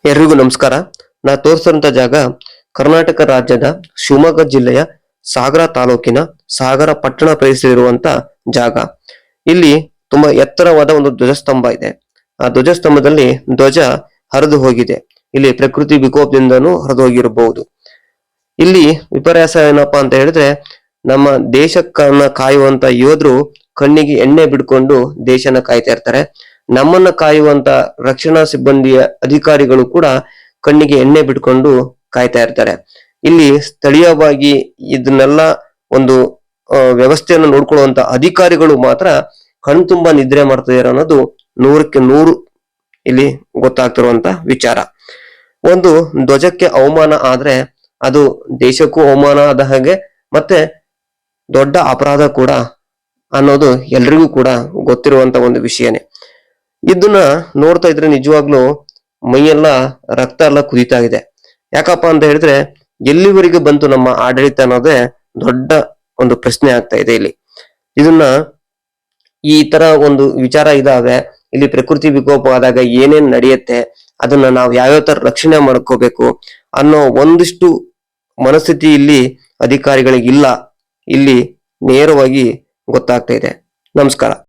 ಎಲ್ರಿಗೂ ನಮಸ್ಕಾರ. ನಾ ತೋರಿಸಿರುವಂತ ಜಾಗ ಕರ್ನಾಟಕ ರಾಜ್ಯದ ಶಿವಮೊಗ್ಗ ಜಿಲ್ಲೆಯ ಸಾಗರ ತಾಲೂಕಿನ ಸಾಗರ ಪಟ್ಟಣ ಪ್ರದೇಶದಲ್ಲಿರುವಂತ ಜಾಗ. ಇಲ್ಲಿ ತುಂಬಾ ಎತ್ತರವಾದ ಒಂದು ಧ್ವಜಸ್ತಂಭ ಇದೆ. ಆ ಧ್ವಜಸ್ತಂಭದಲ್ಲಿ ಧ್ವಜ ಹರಿದು ಹೋಗಿದೆ. ಇಲ್ಲಿ ಪ್ರಕೃತಿ ವಿಕೋಪದಿಂದನೂ ಹರಿದು ಹೋಗಿರಬಹುದು. ಇಲ್ಲಿ ವಿಪರ್ಯಾಸ ಏನಪ್ಪಾ ಅಂತ ಹೇಳಿದ್ರೆ, ನಮ್ಮ ದೇಶಕ್ಕನ್ನ ಕಾಯುವಂತ ಯೋಧರು ಕಣ್ಣಿಗೆ ಎಣ್ಣೆ ಬಿಡ್ಕೊಂಡು ದೇಶನ ಕಾಯ್ತಾ ಇರ್ತಾರೆ. ನಮ್ಮನ್ನ ಕಾಯುವಂತ ರಕ್ಷಣಾ ಸಿಬ್ಬಂದಿಯ ಅಧಿಕಾರಿಗಳು ಕೂಡ ಕಣ್ಣಿಗೆ ಎಣ್ಣೆ ಬಿಟ್ಕೊಂಡು ಕಾಯ್ತಾ ಇರ್ತಾರೆ. ಇಲ್ಲಿ ಸ್ಥಳೀಯವಾಗಿ ಇದನ್ನೆಲ್ಲ ಒಂದು ವ್ಯವಸ್ಥೆಯನ್ನು ನೋಡ್ಕೊಳ್ಳುವಂತ ಅಧಿಕಾರಿಗಳು ಮಾತ್ರ ಕಣ್ತುಂಬ ನಿದ್ರೆ ಮಾಡ್ತಿದ್ದಾರೆ ಅನ್ನೋದು 100ಕ್ಕೆ 100 ಇಲ್ಲಿ ಗೊತ್ತಾಗ್ತಿರುವಂತ ವಿಚಾರ. ಒಂದು ಧ್ವಜಕ್ಕೆ ಅವಮಾನ ಆದ್ರೆ ಅದು ದೇಶಕ್ಕೂ ಅವಮಾನ ಆದ ಹಾಗೆ, ಮತ್ತೆ ದೊಡ್ಡ ಅಪರಾಧ ಕೂಡ ಅನ್ನೋದು ಎಲ್ರಿಗೂ ಕೂಡ ಗೊತ್ತಿರುವಂತ ಒಂದು ವಿಷಯನೇ. ಇದನ್ನ ನೋಡ್ತಾ ಇದ್ರೆ ನಿಜವಾಗ್ಲೂ ಮೈಯೆಲ್ಲ ರಕ್ತ ಎಲ್ಲ ಕುದೀತಾ ಇದೆ. ಯಾಕಪ್ಪ ಅಂತ ಹೇಳಿದ್ರೆ, ಎಲ್ಲಿವರೆಗೆ ಬಂತು ನಮ್ಮ ಆಡಳಿತ ಅನ್ನೋದೇ ದೊಡ್ಡ ಒಂದು ಪ್ರಶ್ನೆ ಆಗ್ತಾ ಇದೆ ಇಲ್ಲಿ. ಇದನ್ನ ಈ ತರ ಒಂದು ವಿಚಾರ ಇದಾವೆ. ಇಲ್ಲಿ ಪ್ರಕೃತಿ ವಿಕೋಪ ಆದಾಗ ಏನೇನ್ ನಡೆಯುತ್ತೆ, ಅದನ್ನ ನಾವು ಯಾವ್ಯಾವ ತರ ರಕ್ಷಣೆ ಮಾಡ್ಕೋಬೇಕು ಅನ್ನೋ ಒಂದಿಷ್ಟು ಮನಸ್ಥಿತಿ ಇಲ್ಲಿ ಅಧಿಕಾರಿಗಳಿಗಿಲ್ಲ. ಇಲ್ಲಿ ನೇರವಾಗಿ ಗೊತ್ತಾಗ್ತಾ ಇದೆ. ನಮಸ್ಕಾರ.